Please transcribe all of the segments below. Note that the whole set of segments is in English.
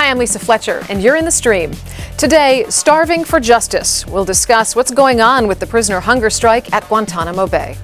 Hi, I'm Lisa Fletcher, and you're in the stream. Today, starving for justice. We'll discuss what's going on with the prisoner hunger strike at Guantanamo Bay.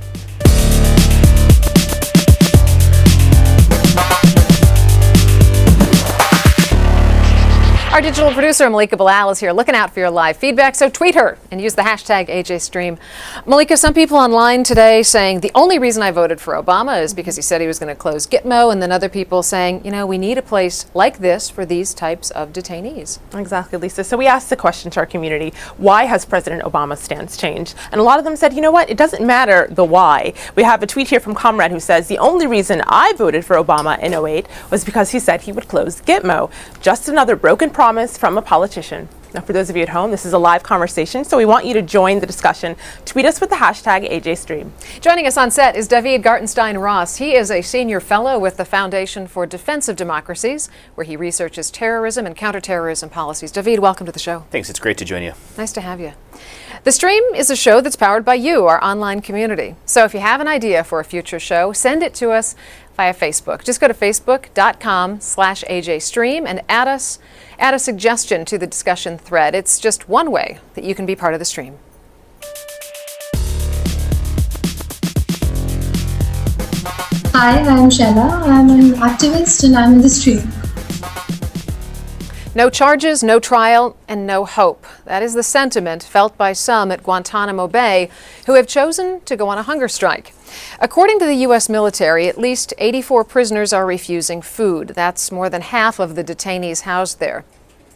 Our digital producer, Malika Bilal, is here looking out for your live feedback, so tweet her and use the hashtag AJStream. Malika, some people online today saying the only reason I voted for Obama is because he said he was going to close Gitmo, and then other people saying, you know, we need a place like this for these types of detainees. Exactly, Lisa. So we asked the question to our community, why has President Obama's stance changed? And a lot of them said, you know what, it doesn't matter the why. We have a tweet here from Comrade who says, the only reason I voted for Obama in '08 was because he said he would close Gitmo. Just another broken promise from a politician. Now, for those of you at home, this is a live conversation, so we want you to join the discussion. Tweet us with the hashtag AJStream. Joining us on set is David Gartenstein-Ross. He is a senior fellow with the Foundation for Defense of Democracies, where he researches terrorism and counterterrorism policies. David, welcome to the show. Thanks. It's great to join you. Nice to have you. The Stream is a show that's powered by you, our online community. So if you have an idea for a future show, send it to us via Facebook. Just go to facebook.com/AJStream and add a suggestion to the discussion thread. It's just one way that you can be part of the stream. Hi, I'm Shella. I'm an activist and I'm in the stream. No charges, no trial, and no hope. That is the sentiment felt by some at Guantanamo Bay who have chosen to go on a hunger strike. According to the U.S. military, at least 84 prisoners are refusing food. That's more than half of the detainees housed there.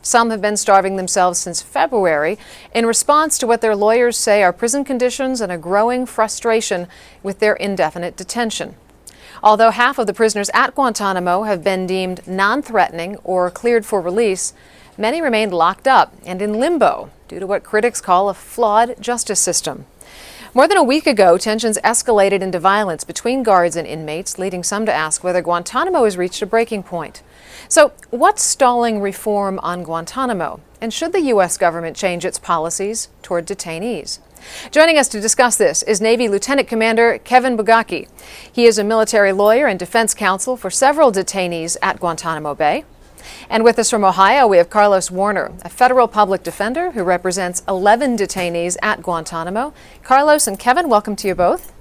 Some have been starving themselves since February in response to what their lawyers say are prison conditions and a growing frustration with their indefinite detention. Although half of the prisoners at Guantanamo have been deemed non-threatening or cleared for release, many remain locked up and in limbo due to what critics call a flawed justice system. More than a week ago, tensions escalated into violence between guards and inmates, leading some to ask whether Guantanamo has reached a breaking point. So, what's stalling reform on Guantanamo? And should the U.S. government change its policies toward detainees? Joining us to discuss this is Navy Lieutenant Commander Kevin Bugaki. He is a military lawyer and defense counsel for several detainees at Guantanamo Bay. And with us from Ohio, we have Carlos Warner, a federal public defender who represents 11 detainees at Guantanamo. Carlos and Kevin, welcome to you both.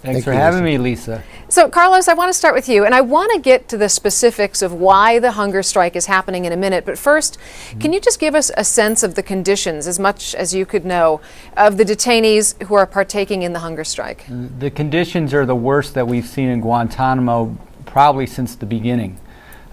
Thanks for having me, Lisa. So, Carlos, I want to start with you, and I want to get to the specifics of why the hunger strike is happening in a minute. But first, can you just give us a sense of the conditions, as much as you could know, of the detainees who are partaking in the hunger strike? The conditions are the worst that we've seen in Guantanamo probably since the beginning.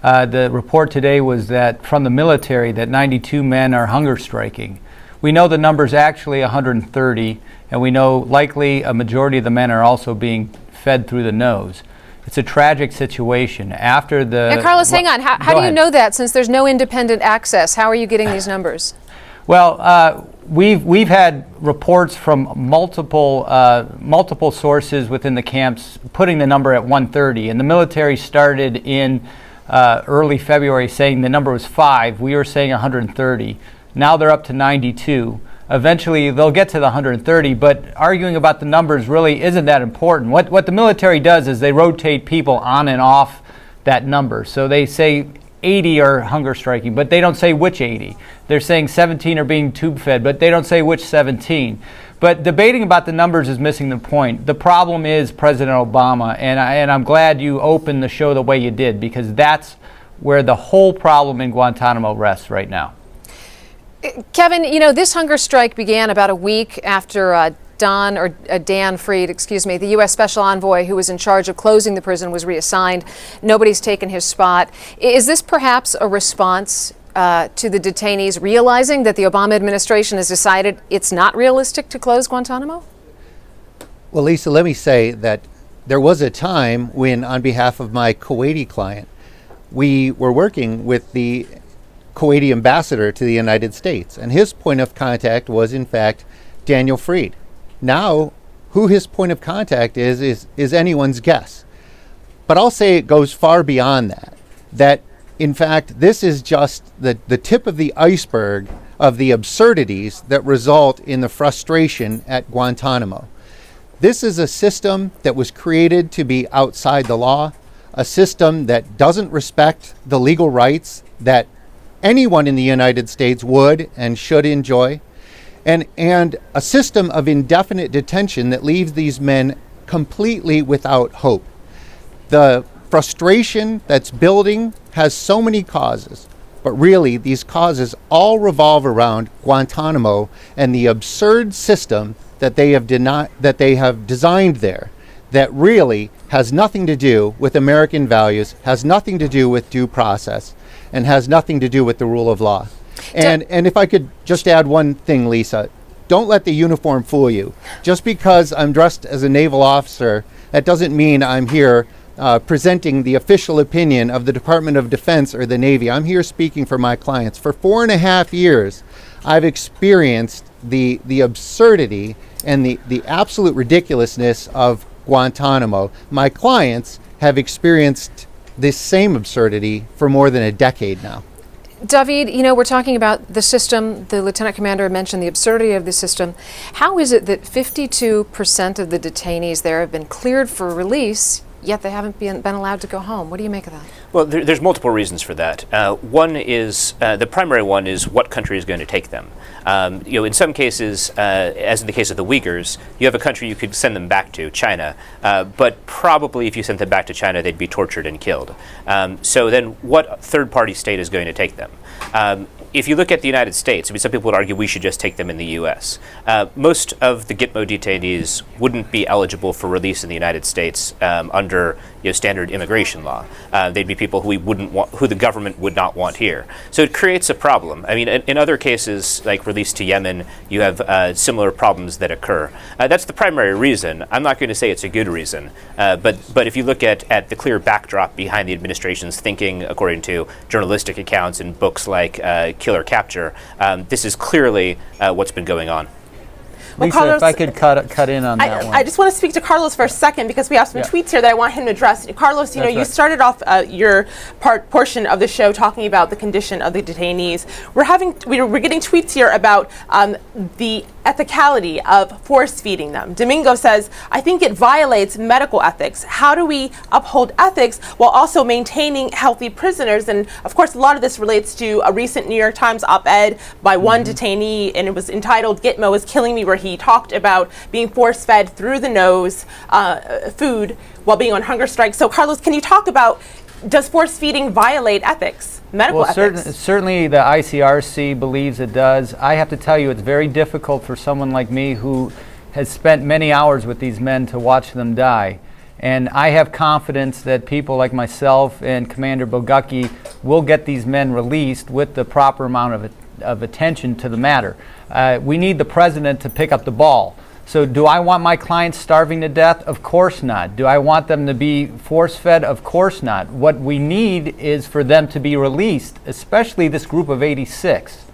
The report today was that from the military that 92 men are hunger striking. We know the number's actually 130, and we know likely a majority of the men are also being fed through the nose. It's a tragic situation. After the... Now, Carlos, hang on. How do you know that, since there's no independent access? How are you getting these numbers? Well, we've had reports from multiple sources within the camps putting the number at 130, and the military started in early February saying the number was 5. We were saying 130. Now they're up to 92. Eventually they'll get to the 130, but arguing about the numbers really isn't that important. What the military does is they rotate people on and off that number. So they say 80 are hunger striking, but they don't say which 80. They're saying 17 are being tube fed, but they don't say which 17. But debating about the numbers is missing the point. The problem is President Obama, and I'm glad you opened the show the way you did, because that's where the whole problem in Guantanamo rests right now. Kevin, you know, this hunger strike began about a week after Dan Fried, the U.S. Special Envoy who was in charge of closing the prison, was reassigned. Nobody's taken his spot. Is this perhaps a response to the detainees realizing that the Obama administration has decided it's not realistic to close Guantanamo? Well, Lisa, let me say that there was a time when, on behalf of my Kuwaiti client, we were working with the Kuwaiti ambassador to the United States, and his point of contact was, in fact, Daniel Fried. Now, who his point of contact is anyone's guess. But I'll say it goes far beyond that in fact, this is just the tip of the iceberg of the absurdities that result in the frustration at Guantanamo. This is a system that was created to be outside the law, a system that doesn't respect the legal rights that anyone in the United States would and should enjoy, and a system of indefinite detention that leaves these men completely without hope. The frustration that's building has so many causes, but really these causes all revolve around Guantanamo and the absurd system that they have designed there, that really has nothing to do with American values, has nothing to do with due process, and has nothing to do with the rule of law. And if I could just add one thing, Lisa, don't let the uniform fool you. Just because I'm dressed as a naval officer, that doesn't mean I'm here presenting the official opinion of the Department of Defense or the Navy. I'm here speaking for my clients. For 4.5 years, I've experienced the absurdity and the absolute ridiculousness of Guantanamo. My clients have experienced this same absurdity for more than a decade now. David, you know, we're talking about the system. The lieutenant commander mentioned the absurdity of the system. How is it that 52% of the detainees there have been cleared for release, yet they haven't been allowed to go home? What do you make of that? Well, there's multiple reasons for that. One is, the primary one is what country is going to take them. In some cases, as in the case of the Uyghurs, you have a country you could send them back to, China, but probably if you sent them back to China, they'd be tortured and killed. So then what third-party state is going to take them? If you look at the United States, I mean, some people would argue we should just take them in the U.S. Most of the Gitmo detainees wouldn't be eligible for release in the United States under standard immigration law. They'd be people who we wouldn't want, who the government would not want here. So it creates a problem. I mean, in other cases, like release to Yemen, you have similar problems that occur. That's the primary reason. I'm not going to say it's a good reason, but if you look at the clear backdrop behind the administration's thinking, according to journalistic accounts and books like Kill or Capture, this is clearly what's been going on. Well, Lisa, Carlos, if I could cut in on that one. I just want to speak to Carlos for a second because we have some tweets here that I want him to address. Carlos, you That's started off your portion of the show talking about the condition of the detainees. We're getting tweets here about the ethicality of force feeding them. Domingo says, I think it violates medical ethics. How do we uphold ethics while also maintaining healthy prisoners? And of course, a lot of this relates to a recent New York Times op-ed by one detainee, and it was entitled Gitmo is Killing Me, where he talked about being force-fed through the nose food while being on hunger strike. So Carlos, can you talk about, does force feeding violate ethics, medical ethics? Certainly the ICRC believes it does. I have to tell you, it's very difficult for someone like me who has spent many hours with these men to watch them die. And I have confidence that people like myself and Commander Bogucki will get these men released with the proper amount of attention to the matter. We need the president to pick up the ball. So do I want my clients starving to death? Of course not. Do I want them to be force-fed? Of course not. What we need is for them to be released, especially this group of 86.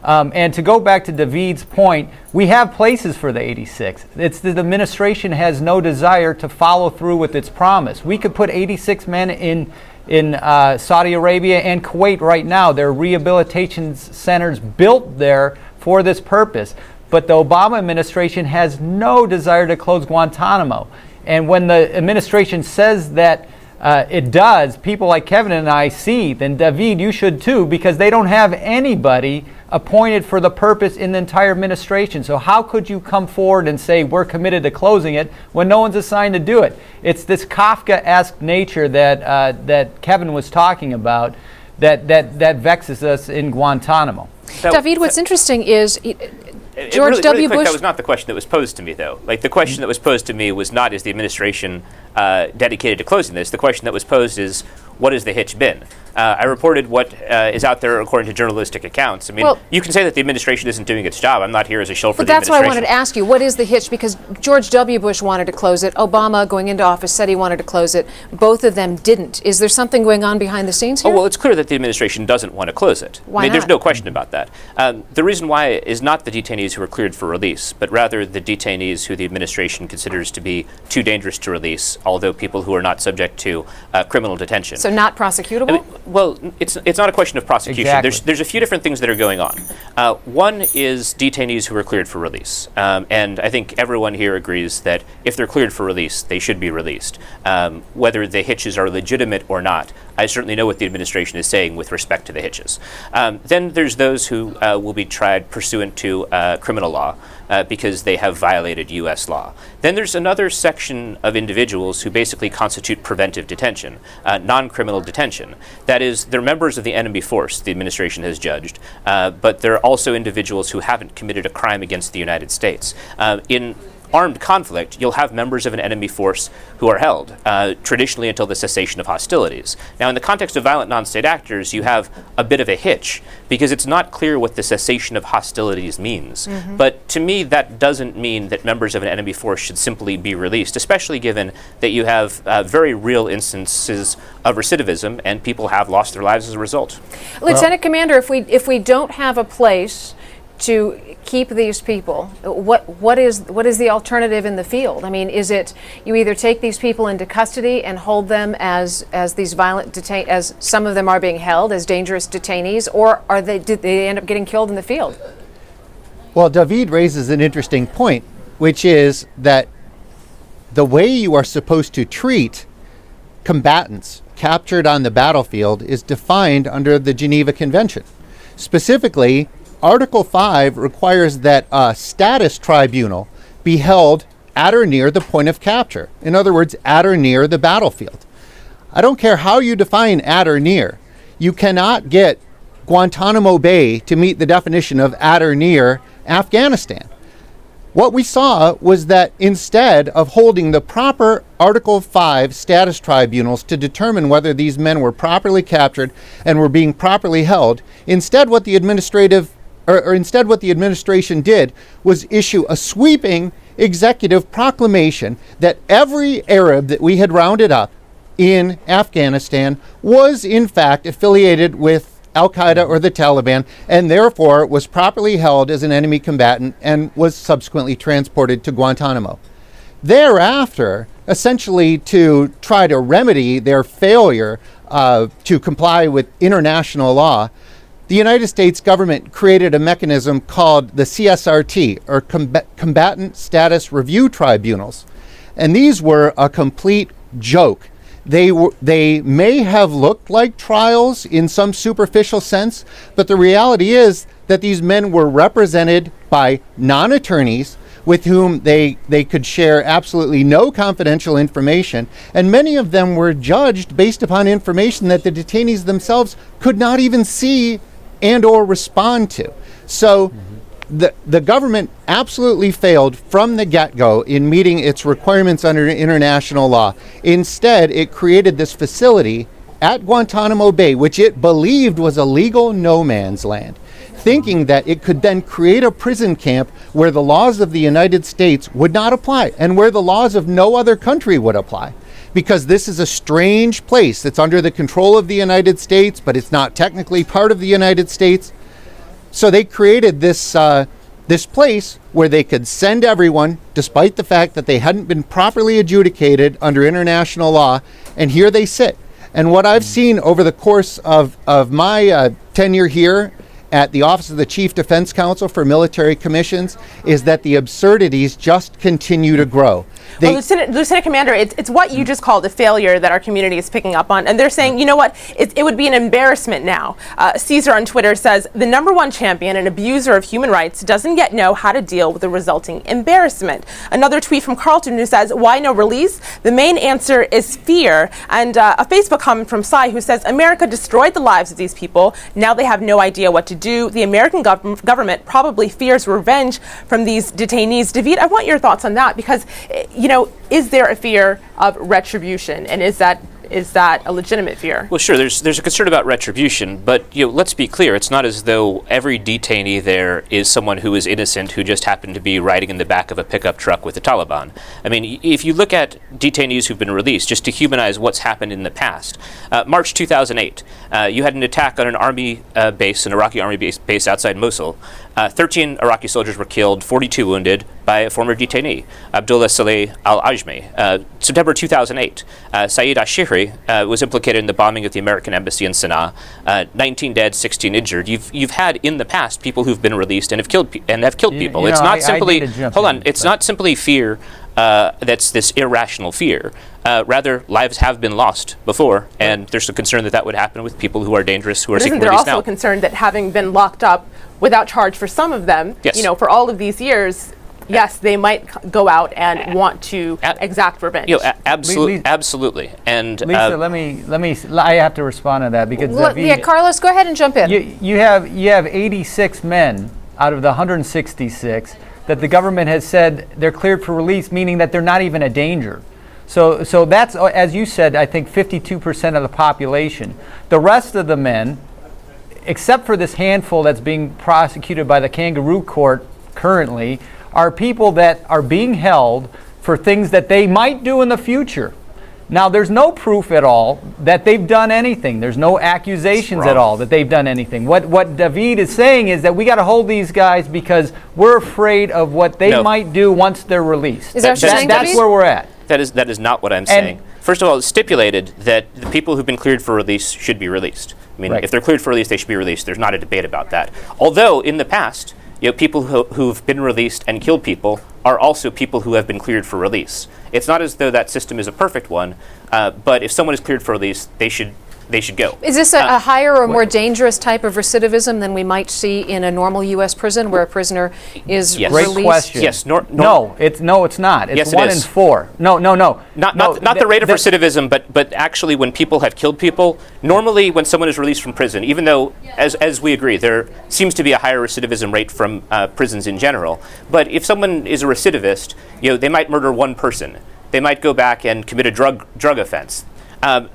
And to go back to David's point, we have places for the 86. It's the administration has no desire to follow through with its promise. We could put 86 men in Saudi Arabia and Kuwait right now. There are rehabilitation centers built there for this purpose. But the Obama administration has no desire to close Guantanamo. And when the administration says that it does, people like Kevin and I see, then David, you should too, because they don't have anybody appointed for the purpose in the entire administration. So how could you come forward and say we're committed to closing it when no one's assigned to do it? It's this Kafka-esque nature that Kevin was talking about that vexes us in Guantanamo. David, what's interesting is George W. Bush. That was not the question that was posed to me, though. Like, the question that was posed to me was not, is the administration dedicated to closing this? The question that was posed is, what has the hitch been? I reported what is out there according to journalistic accounts. I mean, you can say that the administration isn't doing its job. I'm not here as a shill for the administration. But that's why I wanted to ask you, what is the hitch? Because George W. Bush wanted to close it. Obama, going into office, said he wanted to close it. Both of them didn't. Is there something going on behind the scenes here? Oh, well, it's clear that the administration doesn't want to close it. Why I mean, not? there's no question about that. The reason why is not the detainees who are cleared for release, but rather the detainees who the administration considers to be too dangerous to release although people who are not subject to criminal detention. So not prosecutable? I mean, well, it's not a question of prosecution. Exactly. There's a few different things that are going on. One is detainees who are cleared for release. And I think everyone here agrees that if they're cleared for release, they should be released. Whether the hitches are legitimate or not, I certainly know what the administration is saying with respect to the hitches. Then there's those who will be tried pursuant to criminal law because they have violated U.S. law. Then there's another section of individuals who basically constitute preventive detention, non-criminal detention. That is, they're members of the enemy force, the administration has judged, but they're also individuals who haven't committed a crime against the United States. In armed conflict, you'll have members of an enemy force who are held, traditionally until the cessation of hostilities. Now, in the context of violent non-state actors, you have a bit of a hitch, because it's not clear what the cessation of hostilities means. But to me, that doesn't mean that members of an enemy force should simply be released, especially given that you have very real instances of recidivism, and people have lost their lives as a result. Lieutenant Commander, if we don't have a place to keep these people, what is the alternative in the field? I mean, is it you either take these people into custody and hold them as these violent as some of them are being held as dangerous detainees, or did they end up getting killed in the field? Well, David raises an interesting point, which is that the way you are supposed to treat combatants captured on the battlefield is defined under the Geneva Convention. Specifically, Article 5 requires that a status tribunal be held at or near the point of capture. In other words, at or near the battlefield. I don't care how you define at or near. You cannot get Guantanamo Bay to meet the definition of at or near Afghanistan. What we saw was that instead of holding the proper Article 5 status tribunals to determine whether these men were properly captured and were being properly held, instead what the administration did was issue a sweeping executive proclamation that every Arab that we had rounded up in Afghanistan was in fact affiliated with Al-Qaeda or the Taliban, and therefore was properly held as an enemy combatant and was subsequently transported to Guantanamo. Thereafter, essentially to try to remedy their failure to comply with international law, the United States government created a mechanism called the CSRT, or Combatant Status Review Tribunals. And these were a complete joke. They may have looked like trials in some superficial sense, but the reality is that these men were represented by non-attorneys with whom they could share absolutely no confidential information, and many of them were judged based upon information that the detainees themselves could not even see and or respond to. So the government absolutely failed from the get-go in meeting its requirements under international law. Instead, it created this facility at Guantanamo Bay, which it believed was a legal no man's land, thinking that it could then create a prison camp where the laws of the United States would not apply and where the laws of no other country would apply. Because this is a strange place that's under the control of the United States, but it's not technically part of the United States. So they created this place where they could send everyone, despite the fact that they hadn't been properly adjudicated under international law, and here they sit. And what I've seen over the course of my tenure here at the Office of the Chief Defense Counsel for Military Commissions is that the absurdities just continue to grow. Well, Lieutenant Commander, it's what you just called a failure that our community is picking up on. And they're saying, you know what, it would be an embarrassment now. Caesar on Twitter says, the #1 champion and abuser of human rights doesn't yet know how to deal with the resulting embarrassment. Another tweet from Carlton who says, why no release? The main answer is fear. And a Facebook comment from Sai who says, America destroyed the lives of these people. Now they have no idea what to do. The American government probably fears revenge from these detainees. David, I want your thoughts on that, because is there a fear of retribution, and is that a legitimate fear? Well, sure. There's a concern about retribution, but let's be clear. It's not as though every detainee there is someone who is innocent who just happened to be riding in the back of a pickup truck with the Taliban. I mean, if you look at detainees who've been released, just to humanize what's happened in the past, March 2008, you had an attack on an army base, an Iraqi army base outside Mosul. 13 Iraqi soldiers were killed, 42 wounded by a former detainee, Abdullah Saleh al-Ajmi. September 2008, Saeed Ashiri was implicated in the bombing of the American embassy in Sana'a. 19 dead, 16 injured. You've had in the past people who've been released and have killed people. It's not simply It's not simply fear. That's this irrational fear. Rather, lives have been lost before, and there's a concern that would happen with people who are dangerous, who are seeking release now. Isn't there also a concern that having been locked up without charge for some of them, yes, for all of these years, yes, they might go out and want to exact revenge. Absolutely. And Lisa, let me. I have to respond to that because Carlos, go ahead and jump in. You have 86 men out of the 166 that the government has said they're cleared for release, meaning that they're not even a danger. So that's, as you said, I think 52% of the population. The rest of the men, except for this handful that's being prosecuted by the kangaroo court currently, are people that are being held for things that they might do in the future. Now, there's no proof at all that they've done anything. There's no accusations at all that they've done anything. What David is saying is that we got to hold these guys because we're afraid of what they might do once they're released. Is that what you're saying, That's where we're at. That is not what I'm saying. First of all, it's stipulated that the people who've been cleared for release should be released. I mean, if they're cleared for release, they should be released. There's not a debate about that. Although, in the past, people who've been released and killed people are also people who have been cleared for release. It's not as though that system is a perfect one, but if someone is cleared for release, they should go. Is this a higher or more dangerous type of recidivism than we might see in a normal U.S. prison where a prisoner is released? Great question. Yes. No, it's not. It's yes, 1 in 4. No. Not the rate of recidivism, but actually when people have killed people, normally when someone is released from prison, even though, as we agree, there seems to be a higher recidivism rate from prisons in general, but if someone is a recidivist, they might murder one person. They might go back and commit a drug offense.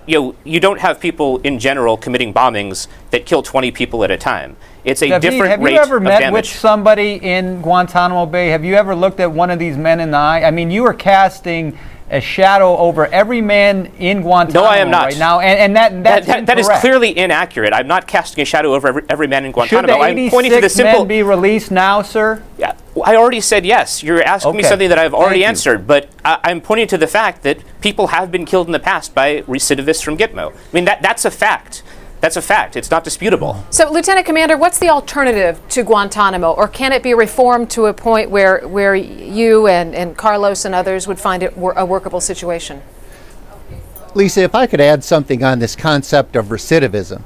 You don't have people in general committing bombings that kill 20 people at a time. It's a different rate of damage. Have you ever met with somebody in Guantanamo Bay? Have you ever looked at one of these men in the eye? I mean, you are casting a shadow over every man in Guantanamo I am not. right now, and that is clearly inaccurate. I'm not casting a shadow over every man in Guantanamo. Should the 86 I'm pointing to the simple men be released now, sir? Yeah, I already said yes. You're asking me something that I've already answered, but I'm pointing to the fact that people have been killed in the past by recidivists from Gitmo. I mean, that's a fact. That's a fact. It's not disputable. So, Lieutenant Commander, what's the alternative to Guantanamo? Or can it be reformed to a point where you and Carlos and others would find it a workable situation? Lisa, if I could add something on this concept of recidivism.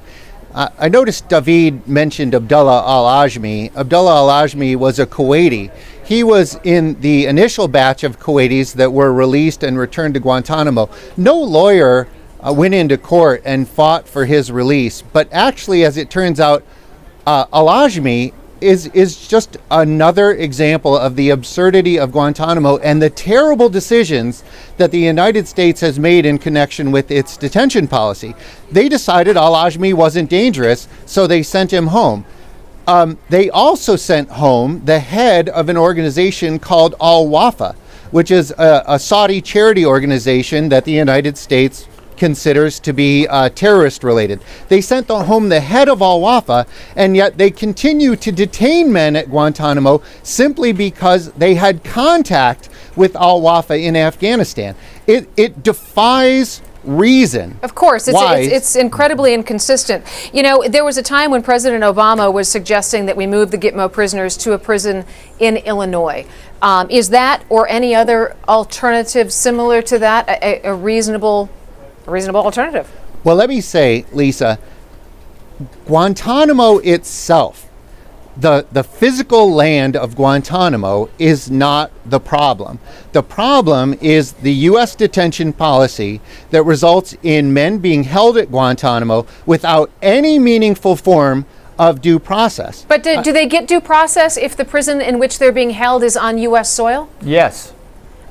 I noticed David mentioned Abdullah al-Ajmi. Abdullah al-Ajmi was a Kuwaiti. He was in the initial batch of Kuwaitis that were released and returned to Guantanamo. No lawyer went into court and fought for his release, but actually, as it turns out, al-Ajmi is just another example of the absurdity of Guantanamo and the terrible decisions that the United States has made in connection with its detention policy. They decided al-Ajmi wasn't dangerous, so they sent him home. They also sent home the head of an organization called Al-Wafa, which is a Saudi charity organization that the United States considers to be terrorist related. They sent home the head of Al-Wafa, and yet they continue to detain men at Guantanamo simply because they had contact with Al-Wafa in Afghanistan. It defies reason. Of course, it's incredibly inconsistent. There was a time when President Obama was suggesting that we move the Gitmo prisoners to a prison in Illinois. Is that or any other alternative similar to that a reasonable alternative? Well, let me say, Lisa, Guantanamo itself, the physical land of Guantanamo is not the problem. The problem is the U.S. detention policy that results in men being held at Guantanamo without any meaningful form of due process. But do they get due process if the prison in which they're being held is on U.S. soil? Yes.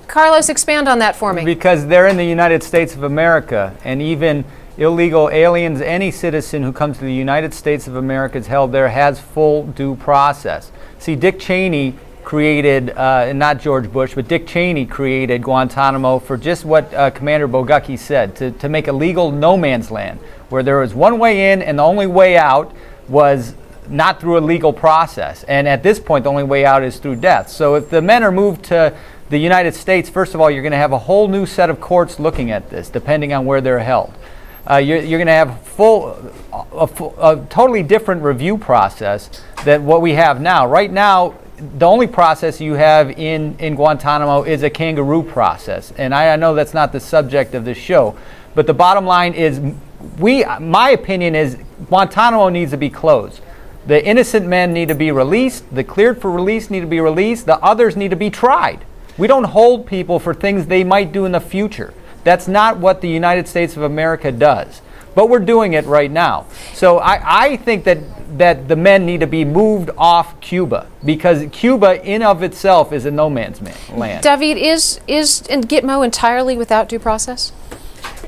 Carlos, expand on that for me. Because they're in the United States of America, and even illegal aliens, any citizen who comes to the United States of America is held there, has full due process. See, Dick Cheney created, not George Bush, but Dick Cheney created Guantanamo for just what Commander Bogucki said, to make a legal no man's land, where there was one way in and the only way out was not through a legal process. And at this point, the only way out is through death. So if the men are moved to the United States, first of all, you're going to have a whole new set of courts looking at this, depending on where they're held. You're going to have a totally different review process than what we have now. Right now, the only process you have in Guantanamo is a kangaroo process. And I know that's not the subject of this show, but the bottom line is, my opinion is Guantanamo needs to be closed. The innocent men need to be released. The cleared for release need to be released. The others need to be tried. We don't hold people for things they might do in the future. That's not what the United States of America does. But we're doing it right now. So I think that the men need to be moved off Cuba, because Cuba in of itself is a no man's land. David, is Gitmo entirely without due process?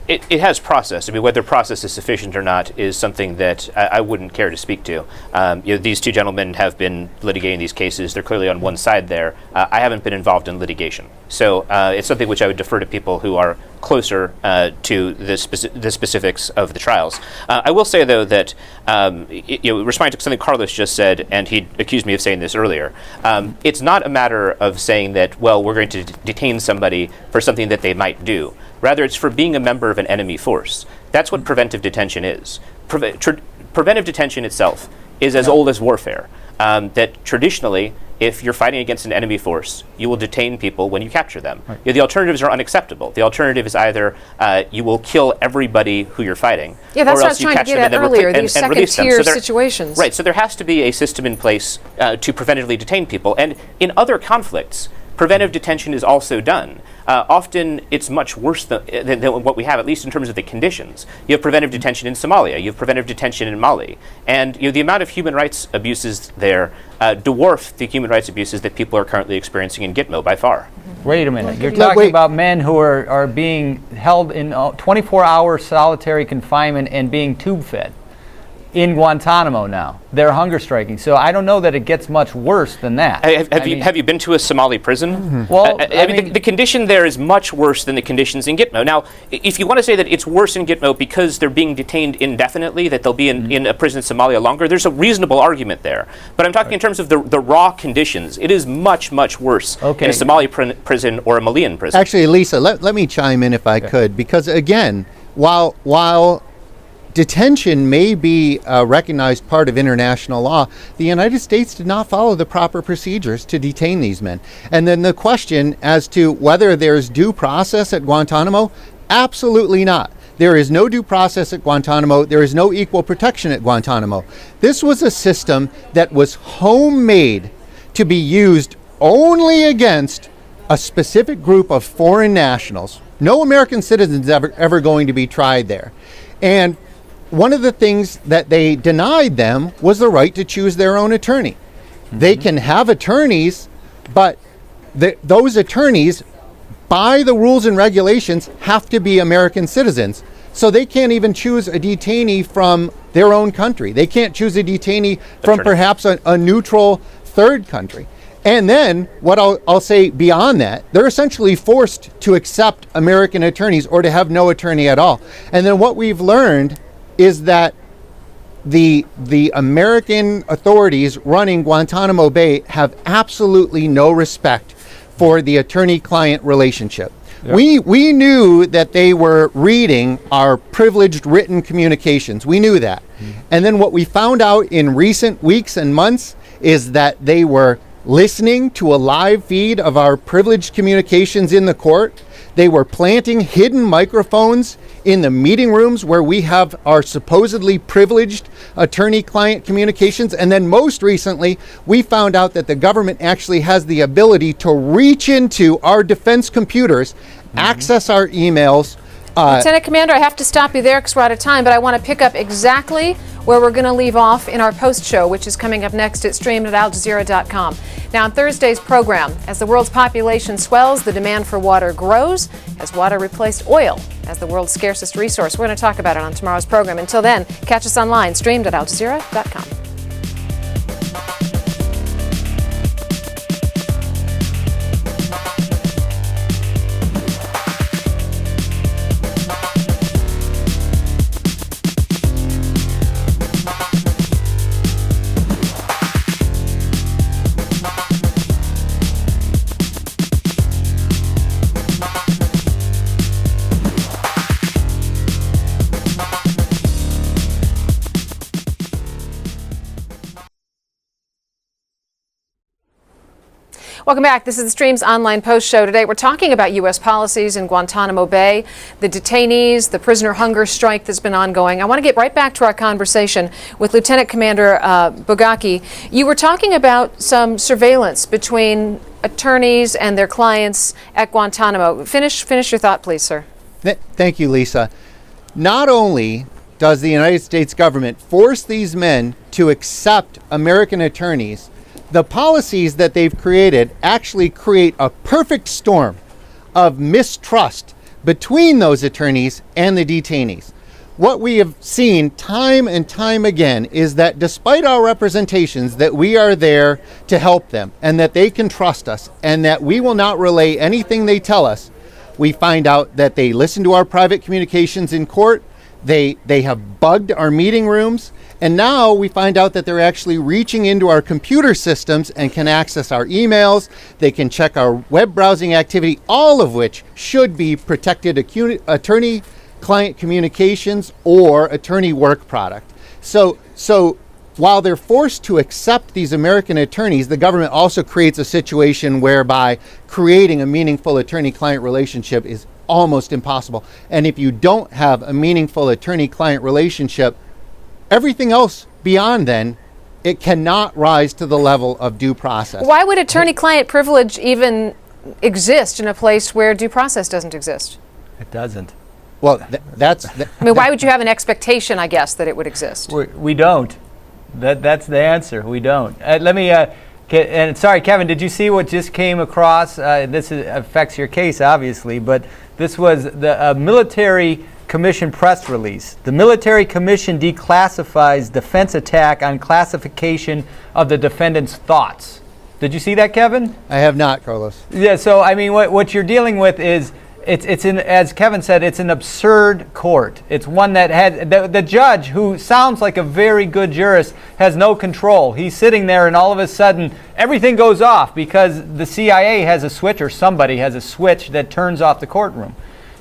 It has process. I mean, whether process is sufficient or not is something that I wouldn't care to speak to. These two gentlemen have been litigating these cases. They're clearly on one side there. I haven't been involved in litigation. So it's something which I would defer to people who are closer to the specifics of the trials. I will say, though, that responding to something Carlos just said, and he accused me of saying this earlier, it's not a matter of saying that, well, we're going to detain somebody for something that they might do. Rather, it's for being a member of an enemy force. That's what preventive detention is. Preventive detention itself is as old as warfare. That traditionally, if you're fighting against an enemy force, you will detain people when you capture them. Right. The alternatives are unacceptable. The alternative is either you will kill everybody who you're fighting, Yeah, that's or what I else was you trying to catch get them at and then earlier, these and release them. second-tier So situations. Right, so there has to be a system in place to preventively detain people. And in other conflicts, preventive detention is also done. Often it's much worse than what we have, at least in terms of the conditions. You have preventive detention in Somalia, you have preventive detention in Mali, and the amount of human rights abuses there dwarf the human rights abuses that people are currently experiencing in Gitmo by far. Wait a minute. You're talking about men who are being held in 24-hour solitary confinement and being tube fed in Guantanamo now. They're hunger striking. So I don't know that it gets much worse than that. Have you been to a Somali prison? Mm-hmm. Well, I mean, the condition there is much worse than the conditions in Gitmo. Now, if you want to say that it's worse in Gitmo because they're being detained indefinitely, that they'll be in a prison in Somalia longer, there's a reasonable argument there. But I'm talking in terms of the raw conditions. It is much, much worse in a Somali prison or a Malian prison. Actually, Lisa, let me chime in if I could, because again, while detention may be a recognized part of international law, the United States did not follow the proper procedures to detain these men. And then the question as to whether there's due process at Guantanamo, absolutely not. There is no due process at Guantanamo. There is no equal protection at Guantanamo. This was a system that was homemade to be used only against a specific group of foreign nationals. No American citizens ever going to be tried there. And one of the things that they denied them was the right to choose their own attorney. Mm-hmm. They can have attorneys, but those attorneys, by the rules and regulations, have to be American citizens. So they can't even choose a detainee from their own country. They can't choose a detainee from perhaps a neutral third country. And then what I'll say beyond that, they're essentially forced to accept American attorneys or to have no attorney at all. And then what we've learned is that the American authorities running Guantanamo Bay have absolutely no respect for the attorney-client relationship. Yep. We knew that they were reading our privileged written communications. We knew that. Mm-hmm. And then what we found out in recent weeks and months is that they were listening to a live feed of our privileged communications in the court. They were planting hidden microphones in the meeting rooms where we have our supposedly privileged attorney-client communications. And then most recently, we found out that the government actually has the ability to reach into our defense computers, access our emails. Lieutenant Commander, I have to stop you there because we're out of time, but I want to pick up exactly where we're going to leave off in our post show, which is coming up next at stream@aljazeera.com. Now, on Thursday's program, as the world's population swells, the demand for water grows. Has water replaced oil as the world's scarcest resource? We're going to talk about it on tomorrow's program. Until then, catch us online, stream.aljazeera.com. Welcome back. This is the Stream's online post show. Today we're talking about U.S. policies in Guantanamo Bay, the detainees, the prisoner hunger strike that's been ongoing. I want to get right back to our conversation with Lieutenant Commander Bogacki. You were talking about some surveillance between attorneys and their clients at Guantanamo. Finish your thought, please, sir. Thank you, Lisa. Not only does the United States government force these men to accept American attorneys, the policies that they've created actually create a perfect storm of mistrust between those attorneys and the detainees. What we have seen time and time again is that despite our representations that we are there to help them and that they can trust us and that we will not relay anything they tell us, we find out that they listen to our private communications in court, they have bugged our meeting rooms, and now we find out that they're actually reaching into our computer systems and can access our emails, they can check our web browsing activity, all of which should be protected attorney-client communications or attorney work product. So while they're forced to accept these American attorneys, the government also creates a situation whereby creating a meaningful attorney-client relationship is almost impossible. And if you don't have a meaningful attorney-client relationship, everything else beyond then, it cannot rise to the level of due process. Why would attorney-client privilege even exist in a place where due process doesn't exist? It doesn't. Well, I mean, why would you have an expectation, I guess, that it would exist? We don't. That's the answer. We don't. Let me. And sorry, Kevin, did you see what just came across? This affects your case, obviously, but this was the military commission press release. The military commission declassifies defense attack on classification of the defendant's thoughts. Did you see that, Kevin? I have not, Carlos. Yeah. So I mean, what you're dealing with is. It's as Kevin said, it's an absurd court. It's one that had the judge, who sounds like a very good jurist, has no control. He's sitting there and all of a sudden everything goes off because the CIA has a switch, or somebody has a switch that turns off the courtroom.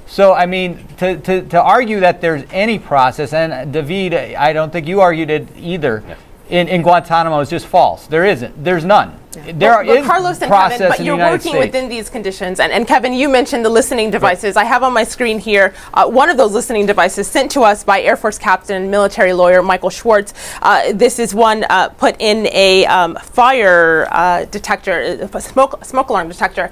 So I mean, to argue that there's any process, and David, I don't think you argued it either, in Guantanamo is just false. There isn't. There's none. There is Carlos and process Kevin, but in you're the United working States. within these conditions. And Kevin, you mentioned the listening devices. I have on my screen here one of those listening devices sent to us by Air Force Captain and military lawyer Michael Schwartz. This is one put in a fire detector, a smoke alarm detector.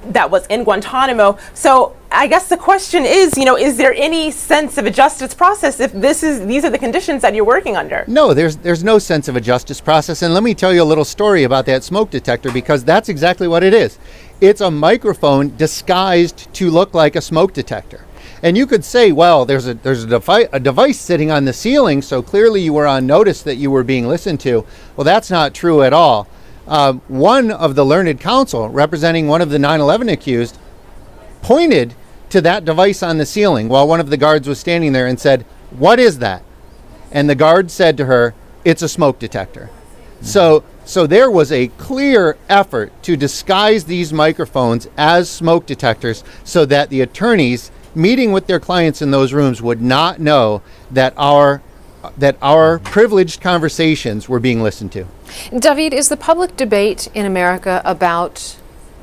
That was in Guantanamo. So I guess the question is, is there any sense of a justice process if these are the conditions that you're working under? No, there's no sense of a justice process. And let me tell you a little story about that smoke detector, because that's exactly what it is. It's a microphone disguised to look like a smoke detector. And you could say, well, there's a device sitting on the ceiling, so clearly you were on notice that you were being listened to. Well, that's not true at all. One of the learned counsel, representing one of the 9/11 accused, pointed to that device on the ceiling while one of the guards was standing there and said, "What is that?" And the guard said to her, "It's a smoke detector." So there was a clear effort to disguise these microphones as smoke detectors so that the attorneys meeting with their clients in those rooms would not know that our privileged conversations were being listened to. David, is the public debate in America about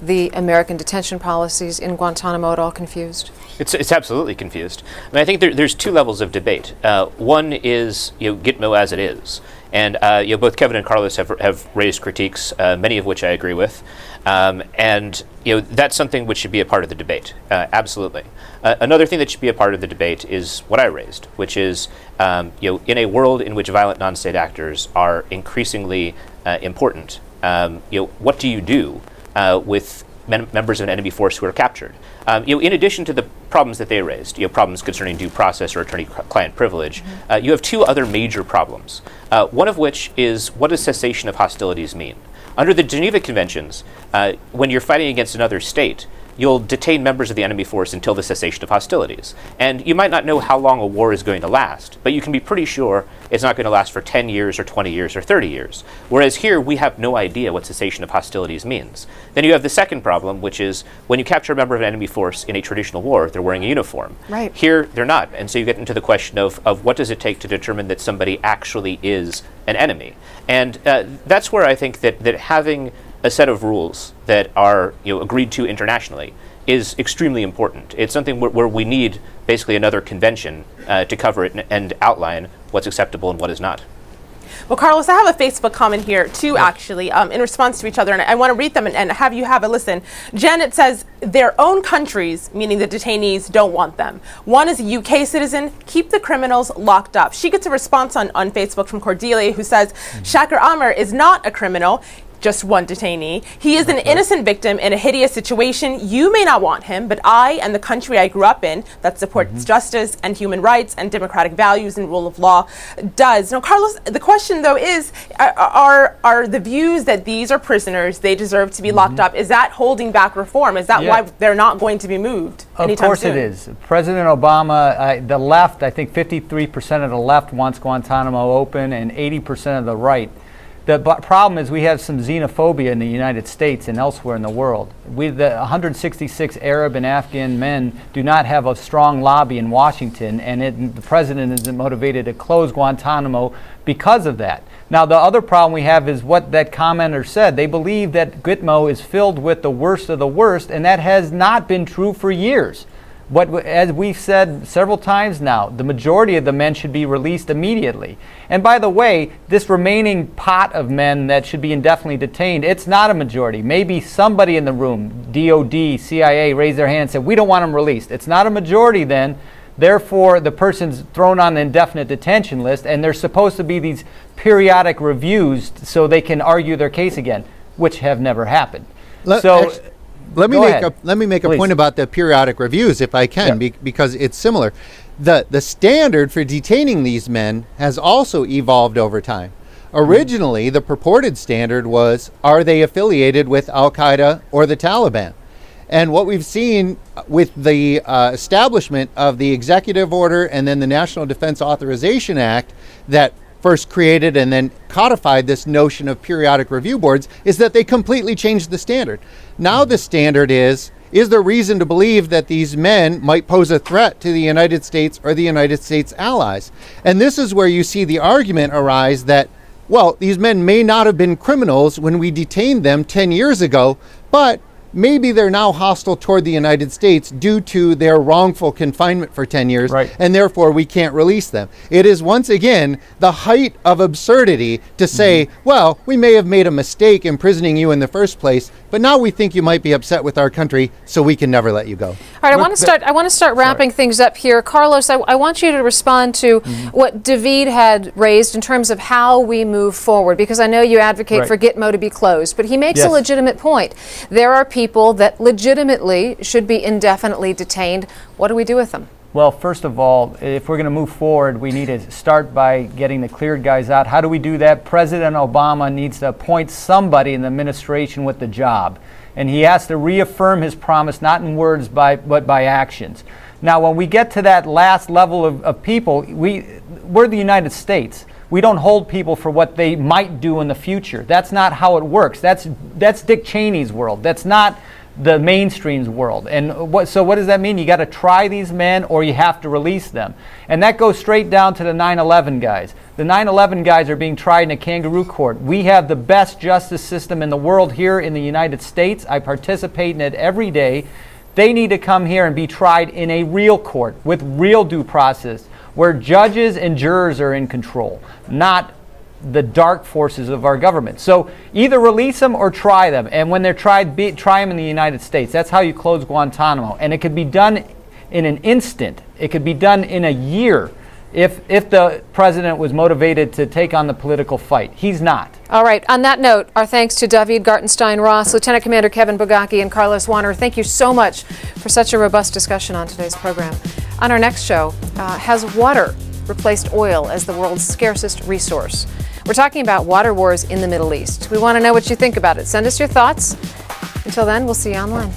the American detention policies in Guantanamo at all confused? It's absolutely confused. I mean, I think there's two levels of debate. One is Gitmo as it is, and both Kevin and Carlos have raised critiques, many of which I agree with, and that's something which should be a part of the debate. Absolutely. Another thing that should be a part of the debate is what I raised, which is in a world in which violent non-state actors are increasingly important, what do you do with members of an enemy force who are captured? In addition to the problems that they raised, problems concerning due process or attorney-client privilege, you have two other major problems. One of which is, what does cessation of hostilities mean? Under the Geneva Conventions, when you're fighting against another state, you'll detain members of the enemy force until the cessation of hostilities. And you might not know how long a war is going to last, but you can be pretty sure it's not going to last for 10 years or 20 years or 30 years. Whereas here, we have no idea what cessation of hostilities means. Then you have the second problem, which is when you capture a member of an enemy force in a traditional war, they're wearing a uniform. Right. Here, they're not. And so you get into the question of what does it take to determine that somebody actually is an enemy. And that's where I think that having a set of rules that are agreed to internationally is extremely important. It's something where we need basically another convention to cover it and outline what's acceptable and what is not. Well, Carlos, I have a Facebook comment here too, actually, in response to each other, and I want to read them and have you have a listen. Janet says, their own countries, meaning the detainees, don't want them. One is a UK citizen, keep the criminals locked up. She gets a response on Facebook from Cordelia, who says, Shakir Amr is not a criminal, just one detainee. He is an innocent victim in a hideous situation. You may not want him, but I and the country I grew up in that supports justice and human rights and democratic values and rule of law does. Now, Carlos, the question though is, are the views that these are prisoners, they deserve to be locked up, is that holding back reform? Is that why they're not going to be moved anytime Of course soon? it is. President Obama, the left, I think 53% of the left wants Guantanamo open and 80% of the right. The problem is we have some xenophobia in the United States and elsewhere in the world. The 166 Arab and Afghan men do not have a strong lobby in Washington, and the president isn't motivated to close Guantanamo because of that. Now, the other problem we have is what that commenter said. They believe that Gitmo is filled with the worst of the worst, and that has not been true for years. As we've said several times now, the majority of the men should be released immediately. And by the way, this remaining pot of men that should be indefinitely detained, it's not a majority. Maybe somebody in the room, DOD, CIA, raised their hand and said, we don't want them released. It's not a majority then. Therefore, the person's thrown on the indefinite detention list, and there's supposed to be these periodic reviews so they can argue their case again, which have never happened. Let me make a point about the periodic reviews, if I can, because it's similar. The standard for detaining these men has also evolved over time. Originally, the purported standard was, are they affiliated with Al-Qaeda or the Taliban? And what we've seen with the establishment of the executive order and then the National Defense Authorization Act that first created and then codified this notion of periodic review boards is that they completely changed the standard. Now the standard is there reason to believe that these men might pose a threat to the United States or the United States allies? And this is where you see the argument arise that, well, these men may not have been criminals when we detained them 10 years ago, but maybe they're now hostile toward the United States due to their wrongful confinement for 10 years, and therefore we can't release them. It is once again the height of absurdity to say, well, we may have made a mistake imprisoning you in the first place, but now we think you might be upset with our country, so we can never let you go. All right, I want to start wrapping things up here. Carlos, I want you to respond to what David had raised in terms of how we move forward, because I know you advocate for Gitmo to be closed, but he makes a legitimate point. There are people that legitimately should be indefinitely detained. What do we do with them? Well, first of all, if we're going to move forward, we need to start by getting the cleared guys out. How do we do that? President Obama needs to appoint somebody in the administration with the job. And he has to reaffirm his promise, not in words, but by actions. Now, when we get to that last level of people, we're the United States. We don't hold people for what they might do in the future. That's not how it works. That's Dick Cheney's world. That's not the mainstream's world. And so what does that mean? You got to try these men or you have to release them. And that goes straight down to the 9/11 guys. The 9/11 guys are being tried in a kangaroo court. We have the best justice system in the world here in the United States. I participate in it every day. They need to come here and be tried in a real court with real due process, where judges and jurors are in control, not the dark forces of our government. So either release them or try them. And when they're tried, try them in the United States. That's how you close Guantanamo. And it could be done in an instant. It could be done in a year if the president was motivated to take on the political fight. He's not. All right. On that note, our thanks to David Gartenstein-Ross, Lieutenant Commander Kevin Bogacki, and Carlos Warner. Thank you so much for such a robust discussion on today's program. On our next show, has water replaced oil as the world's scarcest resource? We're talking about water wars in the Middle East. We want to know what you think about it. Send us your thoughts. Until then, we'll see you online.